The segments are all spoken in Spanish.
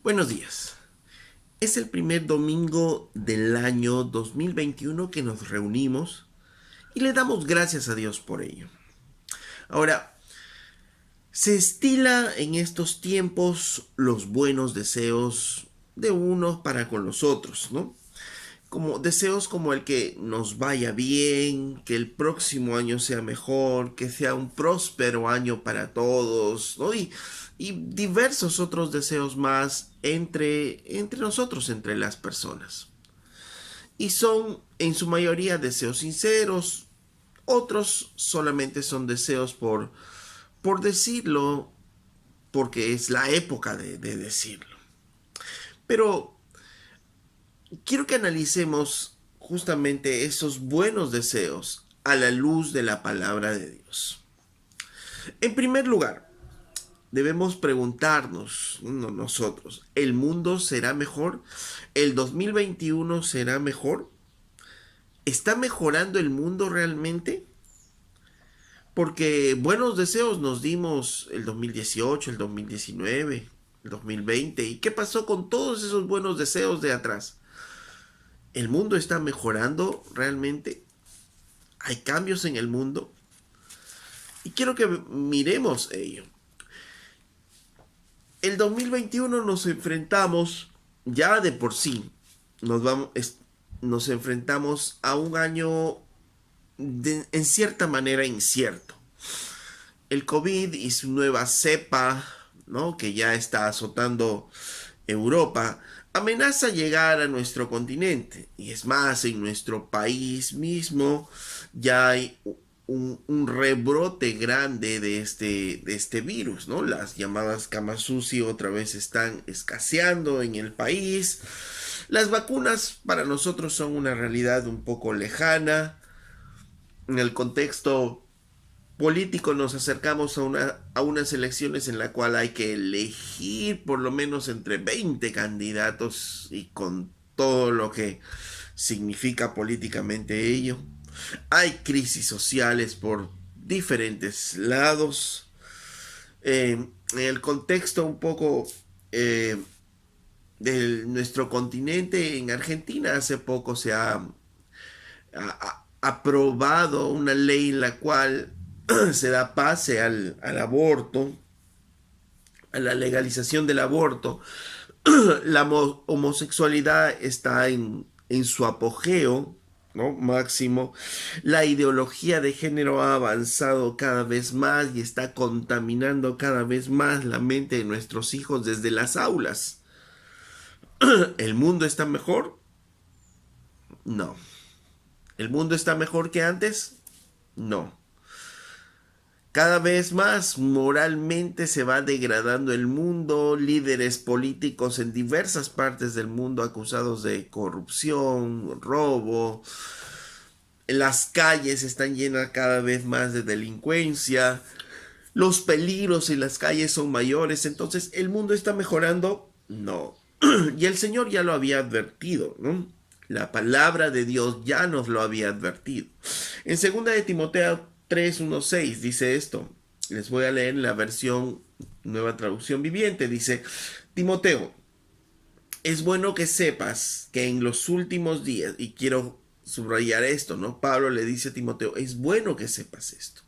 Buenos días. Es el primer domingo del año 2021 que nos reunimos y le damos gracias a Dios por ello. Ahora, se estila en estos tiempos los buenos deseos de unos para con los otros, ¿no? Como deseos como el que nos vaya bien, que el próximo año sea mejor, que sea un próspero año para todos, ¿no? Y diversos otros deseos más entre nosotros, entre las personas. Y son en su mayoría deseos sinceros, otros solamente son deseos por decirlo, porque es la época de decirlo. Pero quiero que analicemos justamente esos buenos deseos a la luz de la palabra de Dios. En primer lugar, debemos preguntarnos nosotros, ¿el mundo será mejor? ¿El 2021 será mejor? ¿Está mejorando el mundo realmente? Porque buenos deseos nos dimos el 2018, el 2019, el 2020. ¿Y qué pasó con todos esos buenos deseos de atrás? ¿El mundo está mejorando realmente? ¿Hay cambios en el mundo? Y quiero que miremos ello. El 2021 nos enfrentamos, ya de por sí, nos enfrentamos a un año en cierta manera incierto. El COVID y su nueva cepa, ¿no?, que ya está azotando Europa, amenaza llegar a nuestro continente. Y es más, en nuestro país mismo ya hay un rebrote grande de este virus, ¿no? Las llamadas camas UCI otra vez están escaseando en el país. Las vacunas para nosotros son una realidad un poco lejana. En el contexto político nos acercamos a unas elecciones en la cual hay que elegir por lo menos entre 20 candidatos y con todo lo que significa políticamente ello. Hay crisis sociales por diferentes lados. En el contexto un poco de nuestro continente, en Argentina hace poco se ha aprobado una ley en la cual se da pase al aborto, a la legalización del aborto. La homosexualidad está en su apogeo, ¿no?, máximo. La ideología de género ha avanzado cada vez más y está contaminando cada vez más la mente de nuestros hijos desde las aulas. ¿El mundo está mejor? No. ¿El mundo está mejor que antes? No. Cada vez más moralmente se va degradando el mundo, líderes políticos en diversas partes del mundo acusados de corrupción, robo, las calles están llenas cada vez más de delincuencia, los peligros en las calles son mayores. Entonces, ¿el mundo está mejorando? No. Y el Señor ya lo había advertido, ¿no? La palabra de Dios ya nos lo había advertido. En 2 de Timoteo 3:1-6 dice esto. Les voy a leer en la versión Nueva Traducción Viviente. Dice: Timoteo, es bueno que sepas que en los últimos días, y quiero subrayar esto, ¿no? Pablo le dice a Timoteo, es bueno que sepas esto.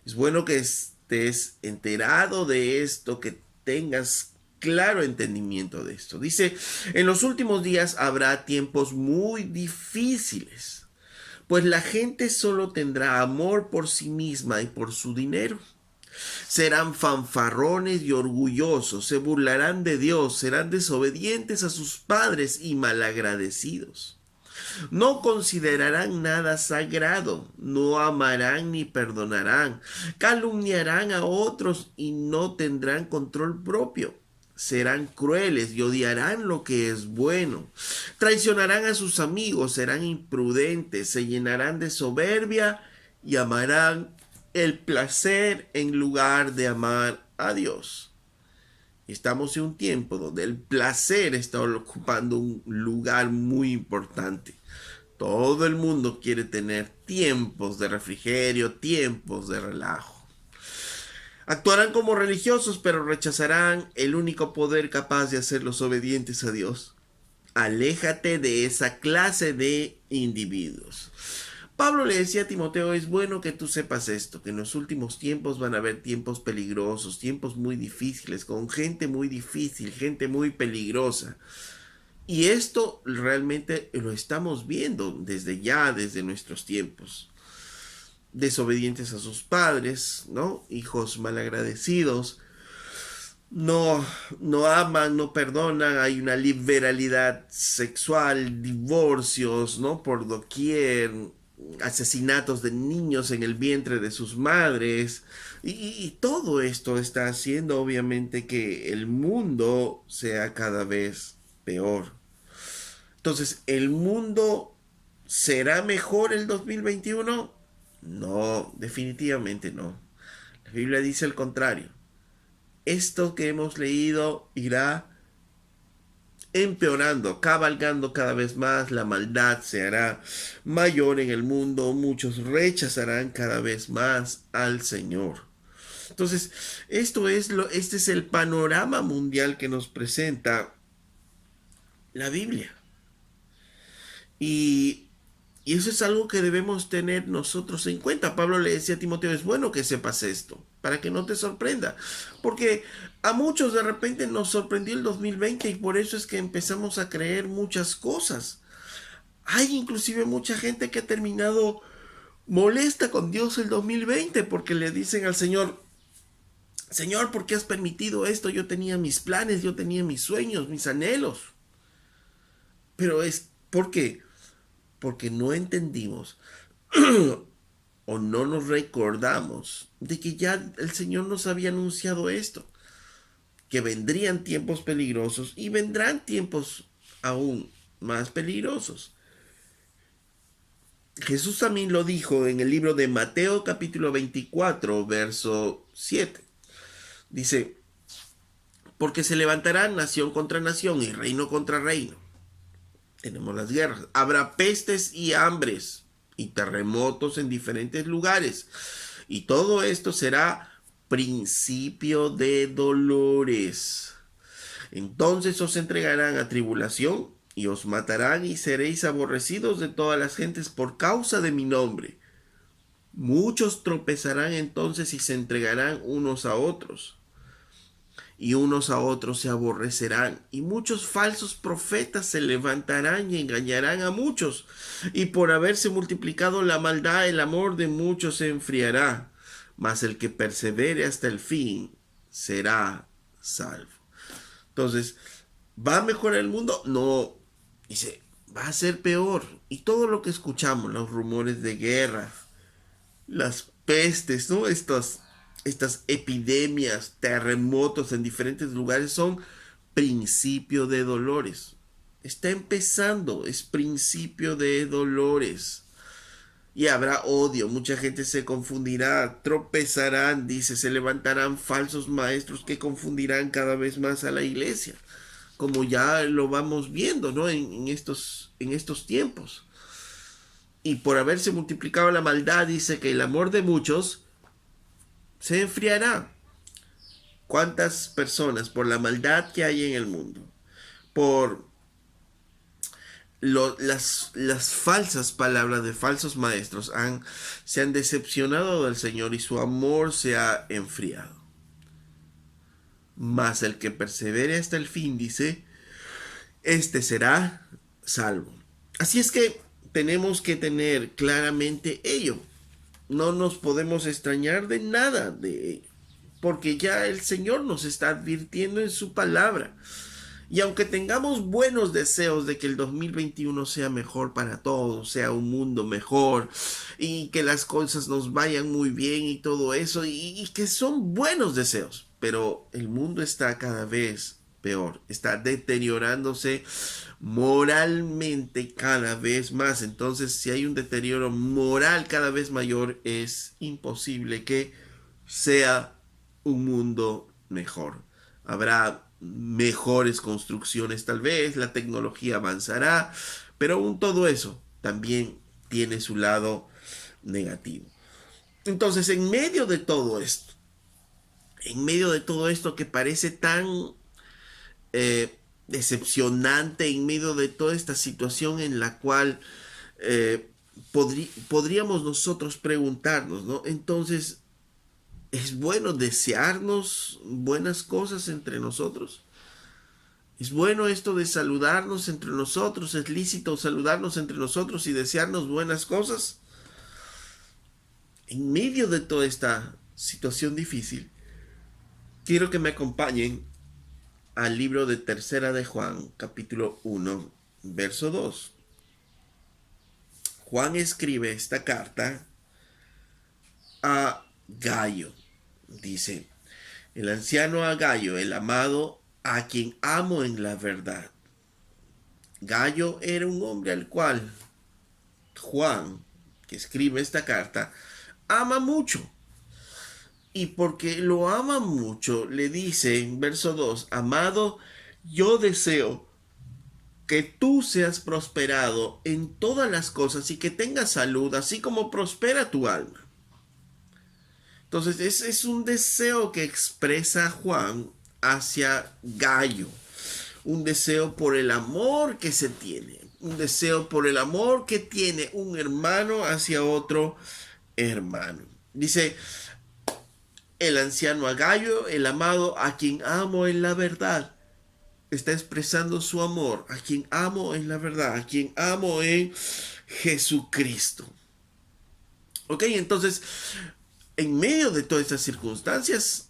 Es bueno que estés enterado de esto, que tengas claro entendimiento de esto. Dice, en los últimos días habrá tiempos muy difíciles, pues la gente solo tendrá amor por sí misma y por su dinero. Serán fanfarrones y orgullosos, se burlarán de Dios, serán desobedientes a sus padres y malagradecidos. No considerarán nada sagrado, no amarán ni perdonarán, calumniarán a otros y no tendrán control propio. Serán crueles y odiarán lo que es bueno. Traicionarán a sus amigos, serán imprudentes, se llenarán de soberbia y amarán el placer en lugar de amar a Dios. Estamos en un tiempo donde el placer está ocupando un lugar muy importante. Todo el mundo quiere tener tiempos de refrigerio, tiempos de relajo. Actuarán como religiosos, pero rechazarán el único poder capaz de hacerlos obedientes a Dios. Aléjate de esa clase de individuos. Pablo le decía a Timoteo, es bueno que tú sepas esto, que en los últimos tiempos van a haber tiempos peligrosos, tiempos muy difíciles, con gente muy difícil, gente muy peligrosa. Y esto realmente lo estamos viendo desde ya, desde nuestros tiempos. Desobedientes a sus padres, ¿no? Hijos malagradecidos, no, no aman, no perdonan, hay una liberalidad sexual, divorcios, ¿no? Por doquier, asesinatos de niños en el vientre de sus madres. Y todo esto está haciendo obviamente que el mundo sea cada vez peor. Entonces, ¿el mundo será mejor el 2021? No, definitivamente no. La Biblia dice el contrario. Esto que hemos leído irá empeorando, cabalgando cada vez más, la maldad se hará mayor en el mundo, muchos rechazarán cada vez más al Señor. Entonces, este es el panorama mundial que nos presenta la Biblia. Y Y eso es algo que debemos tener nosotros en cuenta. Pablo le decía a Timoteo, es bueno que sepas esto, para que no te sorprenda. Porque a muchos de repente nos sorprendió el 2020 y por eso es que empezamos a creer muchas cosas. Hay inclusive mucha gente que ha terminado molesta con Dios el 2020 porque le dicen al Señor, Señor, ¿por qué has permitido esto? Yo tenía mis planes, yo tenía mis sueños, mis anhelos. Pero es porque no entendimos o no nos recordamos de que ya el Señor nos había anunciado esto, que vendrían tiempos peligrosos y vendrán tiempos aún más peligrosos. Jesús también lo dijo en el libro de Mateo capítulo 24, verso 7. Dice, porque se levantará nación contra nación y reino contra reino. Tenemos las guerras. Habrá pestes y hambres y terremotos en diferentes lugares. Y todo esto será principio de dolores. Entonces os entregarán a tribulación y os matarán y seréis aborrecidos de todas las gentes por causa de mi nombre. Muchos tropezarán entonces y se entregarán unos a otros y unos a otros se aborrecerán, y muchos falsos profetas se levantarán y engañarán a muchos, y por haberse multiplicado la maldad, el amor de muchos se enfriará, mas el que persevere hasta el fin será salvo. Entonces, ¿va a mejorar el mundo? No, dice, va a ser peor. Y todo lo que escuchamos, los rumores de guerra, las pestes, ¿no? Estas epidemias, terremotos en diferentes lugares son principio de dolores. Está empezando, es principio de dolores. Y habrá odio, mucha gente se confundirá, tropezarán, dice, se levantarán falsos maestros que confundirán cada vez más a la iglesia, como ya lo vamos viendo, ¿no? En estos tiempos. Y por haberse multiplicado la maldad, dice que el amor de muchos se enfriará. ¿Cuántas personas, por la maldad que hay en el mundo, por las falsas palabras de falsos maestros, se han decepcionado del Señor y su amor se ha enfriado? Mas el que persevere hasta el fin, dice, este será salvo. Así es que tenemos que tener claramente ello. No nos podemos extrañar de nada de ello, porque ya el Señor nos está advirtiendo en su palabra. Y aunque tengamos buenos deseos de que el 2021 sea mejor para todos, sea un mundo mejor y que las cosas nos vayan muy bien y todo eso, y que son buenos deseos, pero el mundo está cada vez peor, está deteriorándose moralmente cada vez más. Entonces, si hay un deterioro moral cada vez mayor, es imposible que sea un mundo mejor. Habrá mejores construcciones tal vez, la tecnología avanzará, pero aún todo eso también tiene su lado negativo. Entonces, en medio de todo esto, en medio de todo esto que parece tan decepcionante, en medio de toda esta situación en la cual podríamos nosotros preguntarnos, ¿no? Entonces, ¿es bueno desearnos buenas cosas entre nosotros? ¿Es bueno esto de saludarnos entre nosotros? ¿Es lícito saludarnos entre nosotros y desearnos buenas cosas? En medio de toda esta situación difícil, quiero que me acompañen al libro de Tercera de Juan, capítulo 1, verso 2. Juan escribe esta carta a Gayo. Dice, el anciano a Gayo, el amado, a quien amo en la verdad. Gayo era un hombre al cual Juan, que escribe esta carta, ama mucho. Y porque lo ama mucho, le dice en verso 2, amado, yo deseo que tú seas prosperado en todas las cosas y que tengas salud, así como prospera tu alma. Entonces, ese es un deseo que expresa Juan hacia Gayo. Un deseo por el amor que se tiene. Un deseo por el amor que tiene un hermano hacia otro hermano. Dice, el anciano a Gayo, el amado, a quien amo en la verdad. Está expresando su amor, a quien amo en la verdad, a quien amo en Jesucristo. Ok, entonces, en medio de todas estas circunstancias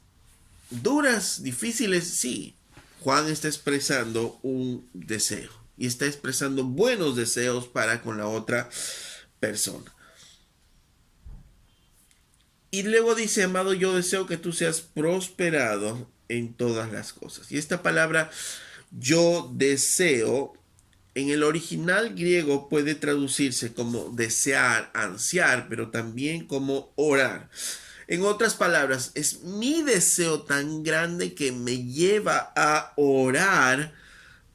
duras, difíciles, sí, Juan está expresando un deseo y está expresando buenos deseos para con la otra persona. Y luego dice, amado, yo deseo que tú seas prosperado en todas las cosas. Y esta palabra, yo deseo, en el original griego puede traducirse como desear, ansiar, pero también como orar. En otras palabras, es mi deseo tan grande que me lleva a orar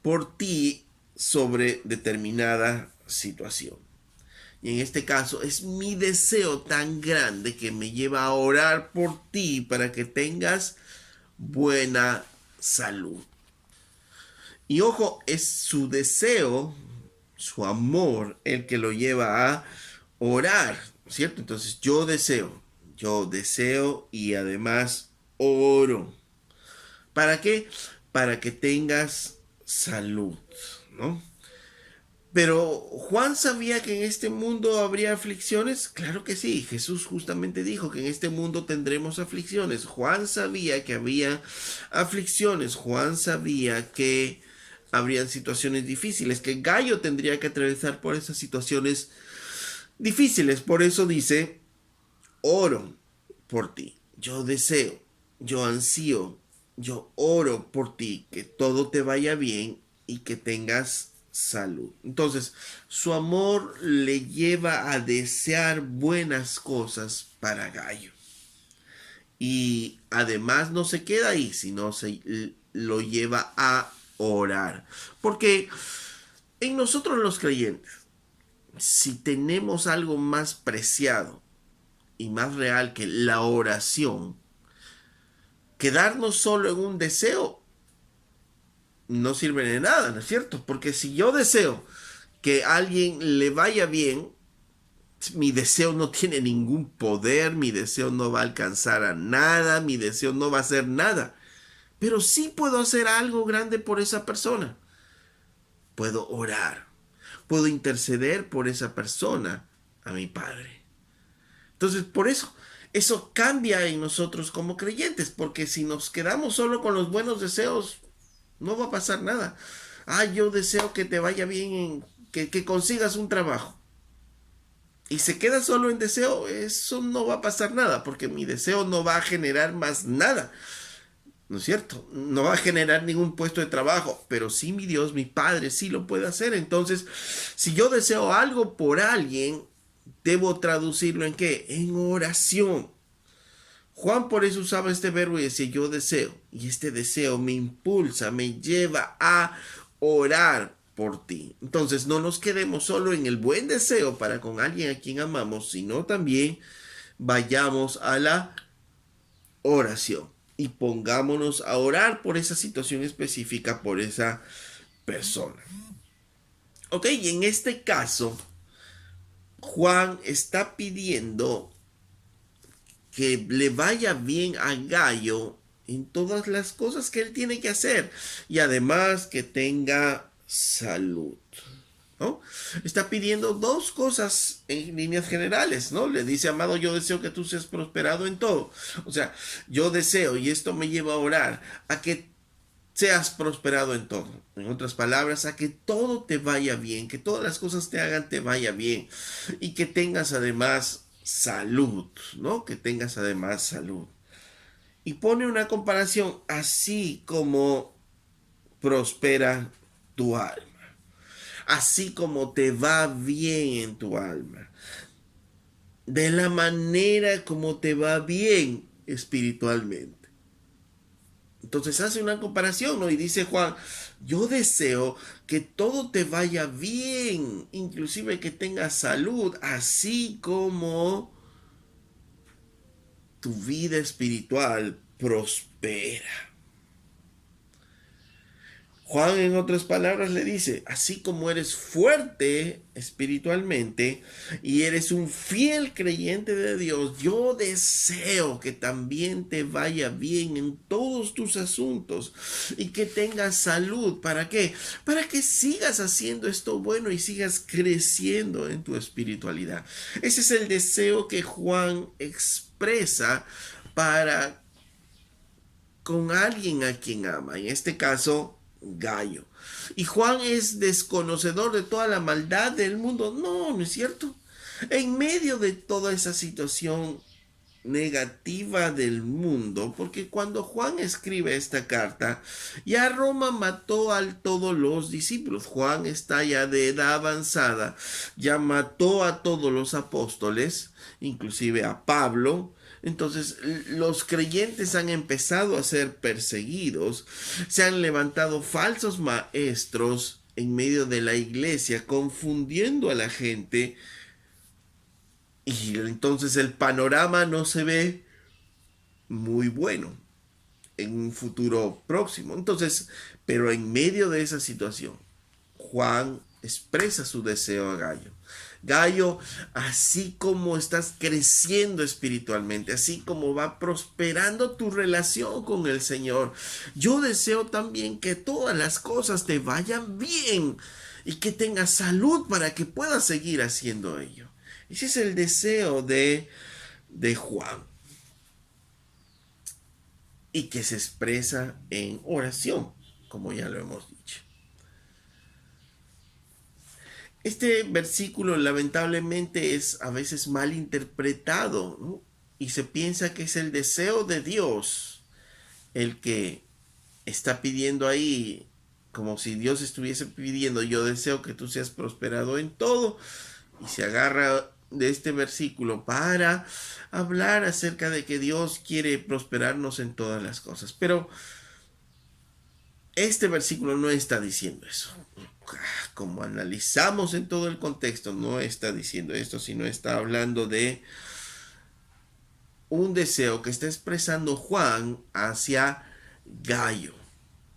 por ti sobre determinada situación. Y en este caso es mi deseo tan grande que me lleva a orar por ti para que tengas buena salud. Y ojo, es su deseo, su amor, el que lo lleva a orar, ¿cierto? Entonces yo deseo y además oro. ¿Para qué? Para que tengas salud, ¿no? Pero Juan sabía que en este mundo habría aflicciones. Claro que sí, Jesús justamente dijo que en este mundo tendremos aflicciones. Juan sabía que había aflicciones. Juan sabía que habrían situaciones difíciles, que Gallo tendría que atravesar por esas situaciones difíciles. Por eso dice, oro por ti. Yo deseo, yo ansío, yo oro por ti, que todo te vaya bien y que tengas salud. Entonces, su amor le lleva a desear buenas cosas para Gallo. Y además no se queda ahí, sino se lo lleva a orar. Porque en nosotros los creyentes, si tenemos algo más preciado y más real que la oración, quedarnos solo en un deseo no sirve de nada, ¿no es cierto? Porque si yo deseo que a alguien le vaya bien, mi deseo no tiene ningún poder, mi deseo no va a alcanzar a nada, mi deseo no va a hacer nada. Pero sí puedo hacer algo grande por esa persona. Puedo orar, puedo interceder por esa persona a mi Padre. Entonces, por eso cambia en nosotros como creyentes, porque si nos quedamos solo con los buenos deseos, no va a pasar nada. Yo deseo que te vaya bien, que consigas un trabajo. Y se queda solo en deseo, eso no va a pasar nada, porque mi deseo no va a generar más nada. ¿No es cierto? No va a generar ningún puesto de trabajo, pero sí mi Dios, mi Padre, sí lo puede hacer. Entonces, si yo deseo algo por alguien, debo traducirlo en ¿qué? En oración. Juan por eso usaba este verbo y decía yo deseo. Y este deseo me impulsa, me lleva a orar por ti. Entonces no nos quedemos solo en el buen deseo para con alguien a quien amamos, sino también vayamos a la oración. y pongámonos a orar por esa situación específica, por esa persona. Ok, y en este caso, Juan está pidiendo que le vaya bien a Gallo en todas las cosas que él tiene que hacer y además que tenga salud. ¿No? Está pidiendo dos cosas en líneas generales, ¿no? Le dice, amado, yo deseo que tú seas prosperado en todo. O sea, yo deseo, y esto me lleva a orar, a que seas prosperado en todo. En otras palabras, a que todo te vaya bien, que todas las cosas te vaya bien y que tengas además salud, ¿no? Que tengas además salud. Y pone una comparación así como prospera tu alma, así como te va bien en tu alma, de la manera como te va bien espiritualmente. Entonces hace una comparación, ¿no? Y dice Juan, yo deseo que todo te vaya bien, inclusive que tengas salud, así como tu vida espiritual prospera. Juan, en otras palabras, le dice, así como eres fuerte espiritualmente y eres un fiel creyente de Dios, yo deseo que también te vaya bien en todos tus asuntos y que tengas salud. ¿Para qué? Para que sigas haciendo esto bueno y sigas creciendo en tu espiritualidad. Ese es el deseo que Juan expresa para con alguien a quien ama. En este caso, Gallo. Y Juan es desconocedor de toda la maldad del mundo. No, no es cierto. En medio de toda esa situación negativa del mundo, porque cuando Juan escribe esta carta, ya Roma mató a todos los discípulos. Juan está ya de edad avanzada, ya mató a todos los apóstoles, inclusive a Pablo. Entonces los creyentes han empezado a ser perseguidos, se han levantado falsos maestros en medio de la iglesia, confundiendo a la gente, y entonces el panorama no se ve muy bueno en un futuro próximo. Entonces, pero en medio de esa situación, Juan expresa su deseo a Gallo. Gallo, así como estás creciendo espiritualmente, así como va prosperando tu relación con el Señor, yo deseo también que todas las cosas te vayan bien y que tengas salud para que puedas seguir haciendo ello. Ese es el deseo de Juan y que se expresa en oración, como ya lo hemos dicho. Este versículo lamentablemente es a veces mal interpretado, ¿no? Y se piensa que es el deseo de Dios el que está pidiendo ahí, como si Dios estuviese pidiendo, yo deseo que tú seas prosperado en todo, y se agarra de este versículo para hablar acerca de que Dios quiere prosperarnos en todas las cosas. Pero este versículo no está diciendo eso. Como analizamos en todo el contexto, no está diciendo esto, sino está hablando de un deseo que está expresando Juan hacia Gallo.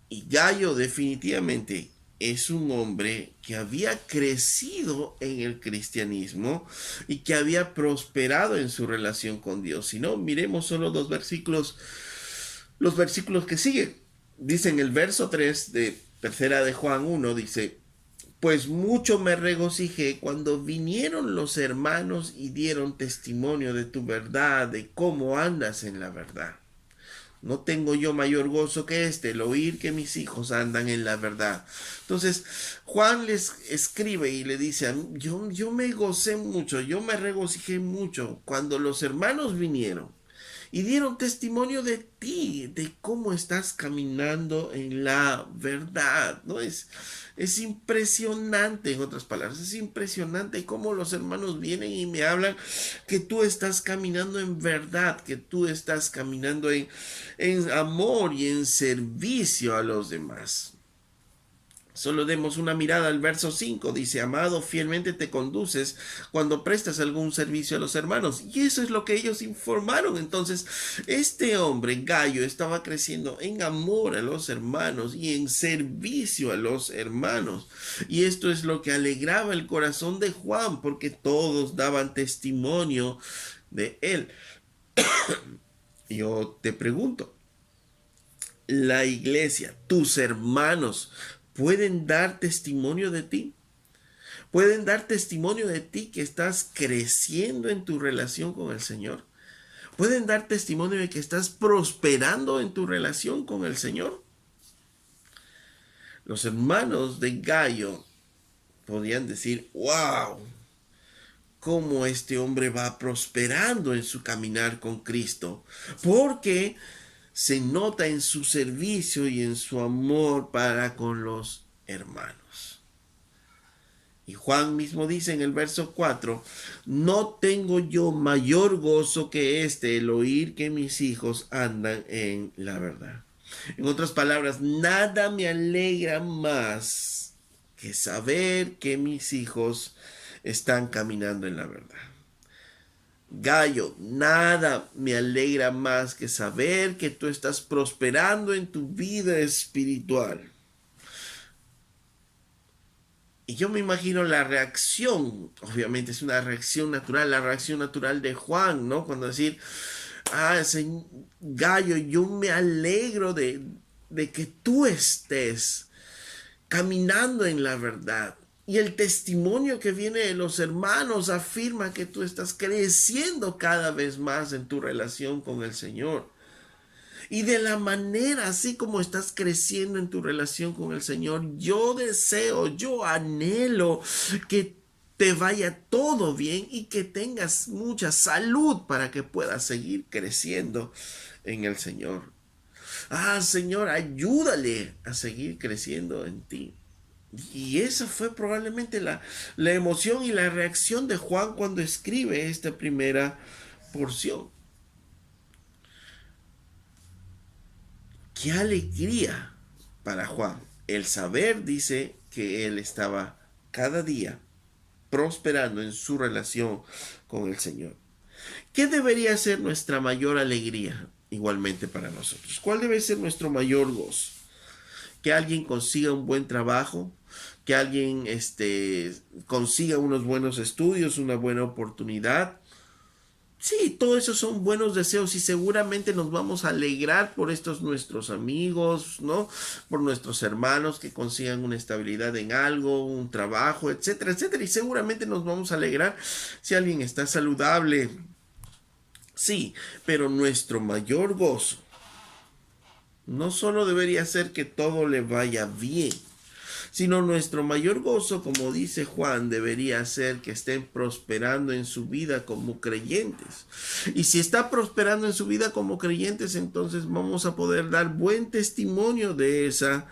Y Gallo definitivamente es un hombre que había crecido en el cristianismo y que había prosperado en su relación con Dios. Si no, miremos solo dos versículos, los versículos que siguen. Dice en el verso 3 de tercera de Juan 1, dice, pues mucho me regocijé cuando vinieron los hermanos y dieron testimonio de tu verdad, de cómo andas en la verdad. No tengo yo mayor gozo que este, el oír que mis hijos andan en la verdad. Entonces, Juan les escribe y le dice, yo me gocé mucho, yo me regocijé mucho cuando los hermanos vinieron y dieron testimonio de ti, de cómo estás caminando en la verdad, ¿no? Es impresionante, en otras palabras, es impresionante cómo los hermanos vienen y me hablan que tú estás caminando en verdad, que tú estás caminando en amor y en servicio a los demás. Solo demos una mirada al verso 5. Dice, amado, fielmente te conduces cuando prestas algún servicio a los hermanos. Y eso es lo que ellos informaron. Entonces, este hombre, Gallo, estaba creciendo en amor a los hermanos y en servicio a los hermanos. Y esto es lo que alegraba el corazón de Juan, porque todos daban testimonio de él. Yo te pregunto, la iglesia, tus hermanos, ¿pueden dar testimonio de ti? ¿Pueden dar testimonio de ti que estás creciendo en tu relación con el Señor? ¿Pueden dar testimonio de que estás prosperando en tu relación con el Señor? Los hermanos de Gallo podían decir, wow, cómo este hombre va prosperando en su caminar con Cristo, porque se nota en su servicio y en su amor para con los hermanos. Y Juan mismo dice en el verso 4, no tengo yo mayor gozo que este, el oír que mis hijos andan en la verdad. En otras palabras, nada me alegra más que saber que mis hijos están caminando en la verdad. Gallo, nada me alegra más que saber que tú estás prosperando en tu vida espiritual. Y yo me imagino la reacción, obviamente es una reacción natural, la reacción natural de Juan, ¿no? Cuando decir, Gallo, yo me alegro de que tú estés caminando en la verdad. Y el testimonio que viene de los hermanos afirma que tú estás creciendo cada vez más en tu relación con el Señor. Y de la manera así como estás creciendo en tu relación con el Señor, yo deseo, yo anhelo que te vaya todo bien y que tengas mucha salud para que puedas seguir creciendo en el Señor. Señor, ayúdale a seguir creciendo en ti. Y esa fue probablemente la emoción y la reacción de Juan cuando escribe esta primera porción. Qué alegría para Juan el saber, dice, que él estaba cada día prosperando en su relación con el Señor. ¿Qué debería ser nuestra mayor alegría igualmente para nosotros? ¿Cuál debe ser nuestro mayor gozo? Que alguien consiga un buen trabajo, que alguien consiga unos buenos estudios, una buena oportunidad. Sí, todo eso son buenos deseos y seguramente nos vamos a alegrar por estos nuestros amigos, ¿no? Por nuestros hermanos que consigan una estabilidad en algo, un trabajo, etcétera, etcétera. Y seguramente nos vamos a alegrar si alguien está saludable. Sí, pero nuestro mayor gozo no solo debería ser que todo le vaya bien, sino nuestro mayor gozo, como dice Juan, debería ser que estén prosperando en su vida como creyentes. Y si está prosperando en su vida como creyentes, entonces vamos a poder dar buen testimonio de esa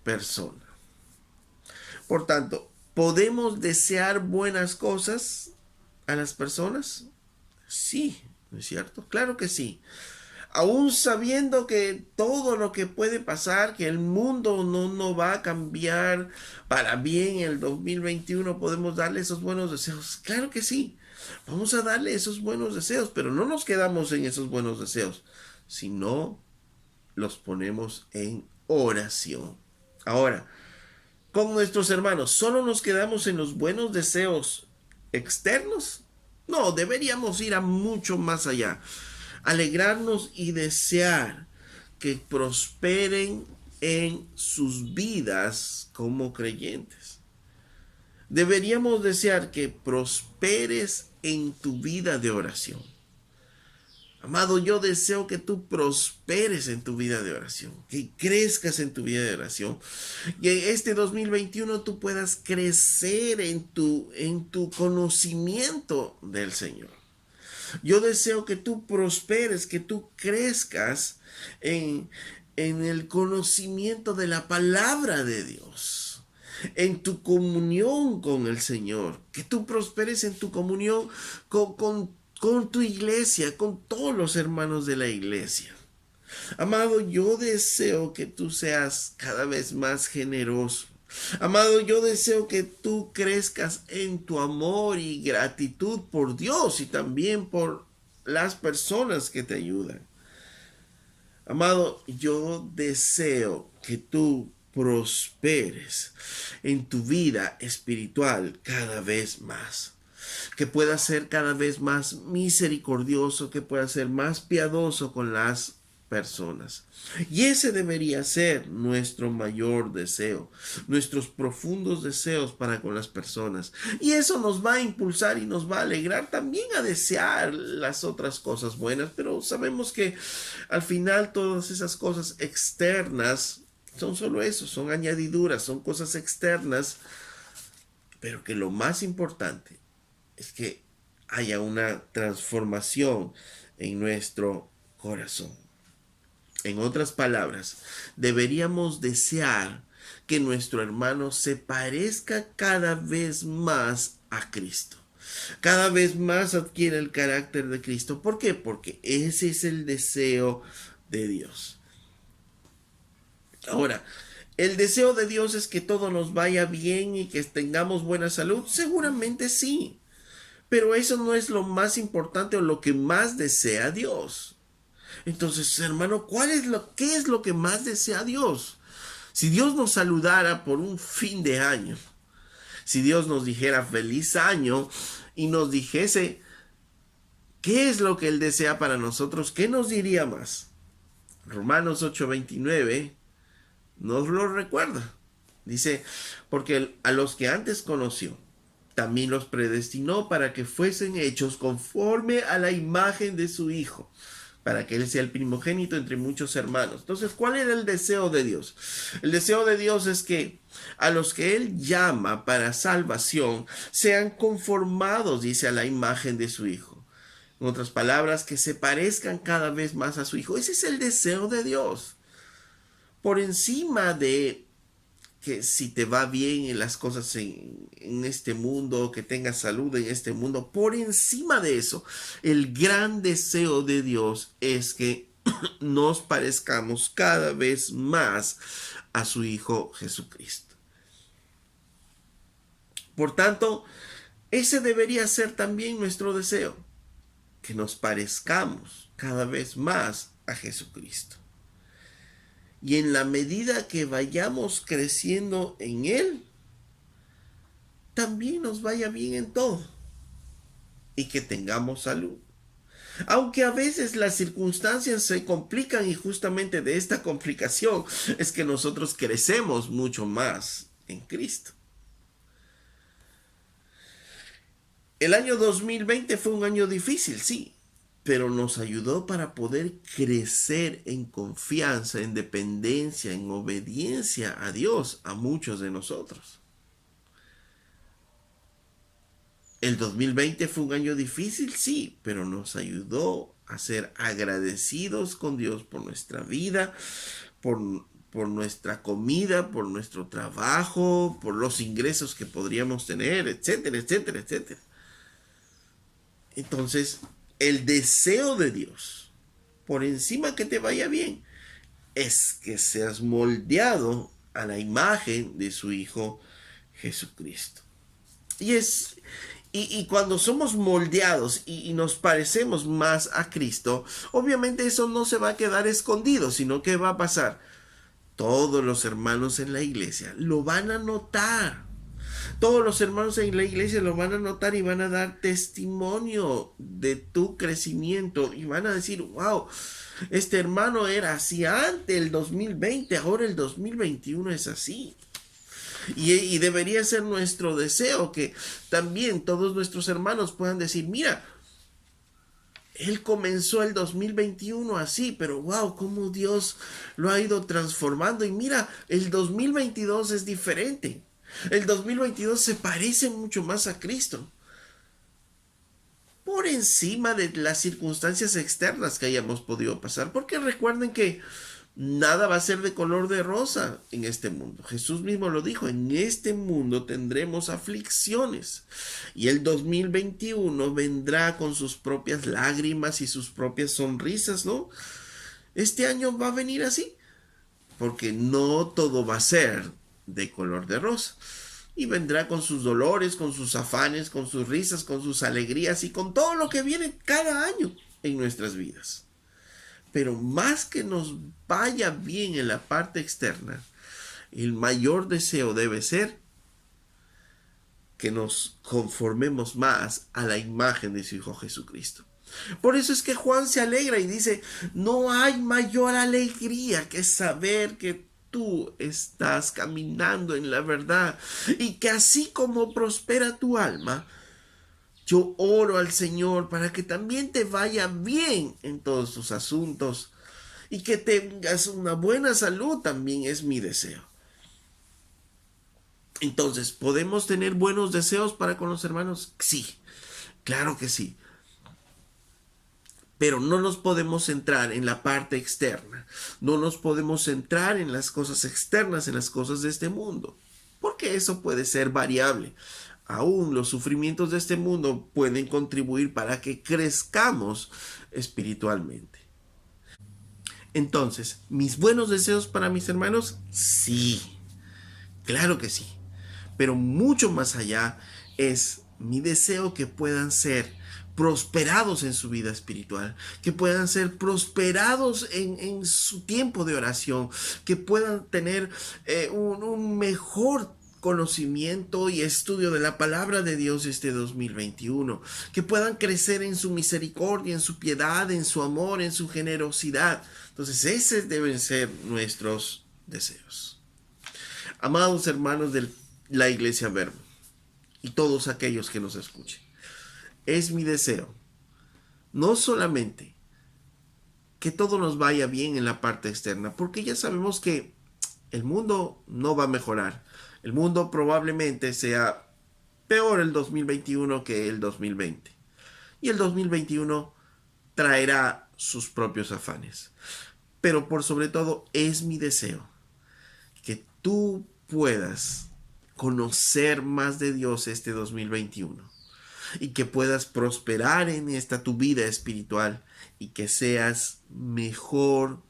persona. Por tanto, ¿podemos desear buenas cosas a las personas? Sí, ¿no es cierto? Claro que sí. Aún sabiendo que todo lo que puede pasar, que el mundo no va a cambiar para bien en el 2021, podemos darle esos buenos deseos. Claro que sí, vamos a darle esos buenos deseos, pero no nos quedamos en esos buenos deseos, sino los ponemos en oración. Ahora, con nuestros hermanos, ¿solo nos quedamos en los buenos deseos externos? No, deberíamos ir a mucho más allá. Alegrarnos y desear que prosperen en sus vidas como creyentes. Deberíamos desear que prosperes en tu vida de oración. Amado, yo deseo que tú prosperes en tu vida de oración, que crezcas en tu vida de oración, que este 2021 tú puedas crecer en tu conocimiento del Señor. Yo deseo que tú prosperes, que tú crezcas en el conocimiento de la palabra de Dios, en tu comunión con el Señor, que tú prosperes en tu comunión con tu iglesia, con todos los hermanos de la iglesia. Amado, yo deseo que tú seas cada vez más generoso, Amado, yo deseo que tú crezcas en tu amor y gratitud por Dios y también por las personas que te ayudan. Amado, yo deseo que tú prosperes en tu vida espiritual cada vez más, que puedas ser cada vez más misericordioso, que puedas ser más piadoso con las personas. Y ese debería ser nuestro mayor deseo, nuestros profundos deseos para con las personas. Y eso nos va a impulsar y nos va a alegrar también a desear las otras cosas buenas, pero sabemos que al final todas esas cosas externas son solo eso, son añadiduras, son cosas externas, pero que lo más importante es que haya una transformación en nuestro corazón. En otras palabras, deberíamos desear que nuestro hermano se parezca cada vez más a Cristo. Cada vez más adquiere el carácter de Cristo. ¿Por qué? Porque ese es el deseo de Dios. Ahora, ¿el deseo de Dios es que todo nos vaya bien y que tengamos buena salud? Seguramente sí. Pero eso no es lo más importante o lo que más desea Dios. Entonces, hermano, ¿qué es lo que más desea Dios? Si Dios nos saludara por un fin de año, si Dios nos dijera feliz año y nos dijese qué es lo que Él desea para nosotros, ¿qué nos diría más? Romanos 8:29 nos lo recuerda. Dice, porque a los que antes conoció, también los predestinó para que fuesen hechos conforme a la imagen de su Hijo, para que Él sea el primogénito entre muchos hermanos. Entonces, ¿cuál era el deseo de Dios? El deseo de Dios es que a los que Él llama para salvación sean conformados, dice, a la imagen de su Hijo. En otras palabras, que se parezcan cada vez más a su Hijo. Ese es el deseo de Dios. Por encima de que si te va bien en las cosas en este mundo, que tengas salud en este mundo, por encima de eso, el gran deseo de Dios es que nos parezcamos cada vez más a su Hijo Jesucristo. Por tanto, ese debería ser también nuestro deseo, que nos parezcamos cada vez más a Jesucristo. Y en la medida que vayamos creciendo en Él, también nos vaya bien en todo y que tengamos salud. Aunque a veces las circunstancias se complican y justamente de esta complicación es que nosotros crecemos mucho más en Cristo. El año 2020 fue un año difícil, sí, pero nos ayudó para poder crecer en confianza, en dependencia, en obediencia a Dios, a muchos de nosotros. El 2020 fue un año difícil, sí, pero nos ayudó a ser agradecidos con Dios por nuestra vida, por, por nuestra comida, por nuestro trabajo, por los ingresos que podríamos tener, etcétera, etcétera, etcétera. Entonces, el deseo de Dios, por encima que te vaya bien, es que seas moldeado a la imagen de su Hijo Jesucristo. Y cuando somos moldeados y nos parecemos más a Cristo, obviamente eso no se va a quedar escondido, sino que va a pasar. Todos los hermanos en la iglesia lo van a notar. Todos los hermanos en la iglesia lo van a notar y van a dar testimonio de tu crecimiento y van a decir, wow, este hermano era así antes el 2020, ahora el 2021 es así. Y debería ser nuestro deseo que también todos nuestros hermanos puedan decir, mira, él comenzó el 2021 así, pero wow, cómo Dios lo ha ido transformando. Y mira, el 2022 es diferente. El 2022 se parece mucho más a Cristo. Por encima de las circunstancias externas que hayamos podido pasar. Porque recuerden que nada va a ser de color de rosa en este mundo. Jesús mismo lo dijo, en este mundo tendremos aflicciones. Y el 2021 vendrá con sus propias lágrimas y sus propias sonrisas, ¿no? Este año va a venir así. Porque no todo va a ser de color de rosa. Y vendrá con sus dolores, con sus afanes, con sus risas, con sus alegrías y con todo lo que viene cada año en nuestras vidas. Pero más que nos vaya bien en la parte externa, el mayor deseo debe ser que nos conformemos más a la imagen de su Hijo Jesucristo. Por eso es que Juan se alegra y dice, no hay mayor alegría que saber que tú estás caminando en la verdad y que así como prospera tu alma, yo oro al Señor para que también te vaya bien en todos tus asuntos y que tengas una buena salud también es mi deseo. Entonces, ¿podemos tener buenos deseos para con los hermanos? Sí, claro que sí. Pero no nos podemos centrar en la parte externa. No nos podemos centrar en las cosas externas, en las cosas de este mundo. Porque eso puede ser variable. Aún los sufrimientos de este mundo pueden contribuir para que crezcamos espiritualmente. Entonces, ¿mis buenos deseos para mis hermanos? Sí, claro que sí. Pero mucho más allá es mi deseo que puedan ser prosperados en su vida espiritual, que puedan ser prosperados en su tiempo de oración, que puedan tener un mejor conocimiento y estudio de la palabra de Dios este 2021, que puedan crecer en su misericordia, en su piedad, en su amor, en su generosidad. Entonces, esos deben ser nuestros deseos. Amados hermanos de la Iglesia Verbo y todos aquellos que nos escuchen, es mi deseo no solamente que todo nos vaya bien en la parte externa, porque ya sabemos que el mundo no va a mejorar. El mundo probablemente sea peor el 2021 que el 2020. Y el 2021 traerá sus propios afanes. Pero por sobre todo es mi deseo que tú puedas conocer más de Dios este 2021 y que puedas prosperar en esta tu vida espiritual y que seas mejor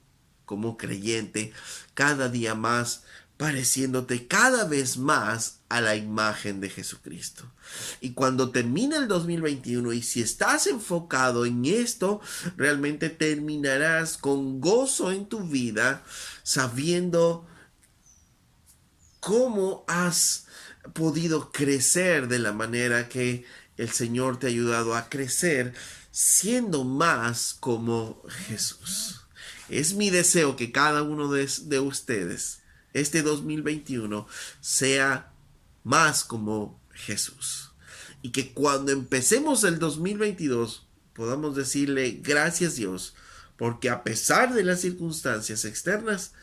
como creyente cada día más, pareciéndote cada vez más a la imagen de Jesucristo. Y cuando termine el 2021 y si estás enfocado en esto, realmente terminarás con gozo en tu vida, sabiendo cómo has podido crecer de la manera que el Señor te ha ayudado a crecer, siendo más como Jesús. Es mi deseo que cada uno de ustedes, este 2021, sea más como Jesús. Y que cuando empecemos el 2022 podamos decirle gracias Dios, porque a pesar de las circunstancias externas,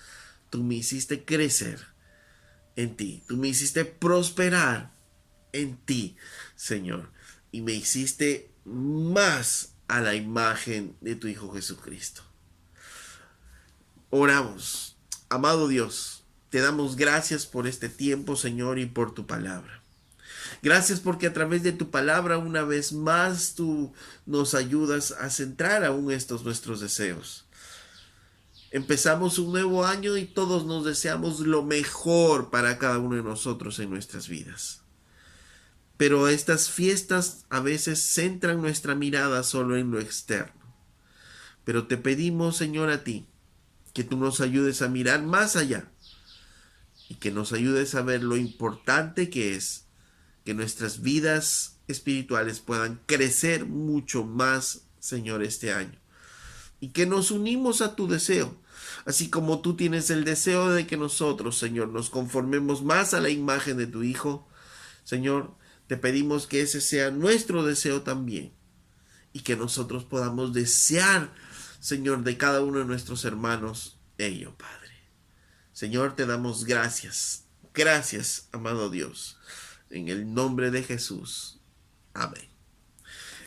tú me hiciste crecer en ti. Tú me hiciste prosperar en ti, Señor. Y me hiciste más a la imagen de tu Hijo Jesucristo. Oramos. Amado Dios, te damos gracias por este tiempo, Señor, y por tu palabra. Gracias porque a través de tu palabra una vez más tú nos ayudas a centrar aún estos nuestros deseos. Empezamos un nuevo año y todos nos deseamos lo mejor para cada uno de nosotros en nuestras vidas. Pero estas fiestas a veces centran nuestra mirada solo en lo externo. Pero te pedimos, Señor, a ti, que tú nos ayudes a mirar más allá y que nos ayudes a ver lo importante que es que nuestras vidas espirituales puedan crecer mucho más, Señor, este año. Y que nos unimos a tu deseo, así como tú tienes el deseo de que nosotros, Señor, nos conformemos más a la imagen de tu Hijo. Señor, te pedimos que ese sea nuestro deseo también y que nosotros podamos desear, Señor, de cada uno de nuestros hermanos ello, Padre. Señor, te damos gracias. Gracias, amado Dios. En el nombre de Jesús. Amén.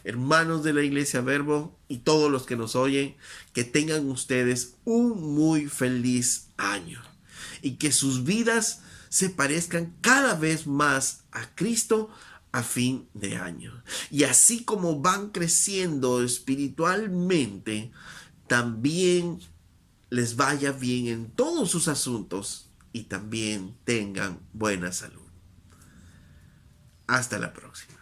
Hermanos de la Iglesia Verbo y todos los que nos oyen, que tengan ustedes un muy feliz año y que sus vidas se parezcan cada vez más a Cristo a fin de año. Y así como van creciendo espiritualmente, también les vaya bien en todos sus asuntos y también tengan buena salud. Hasta la próxima.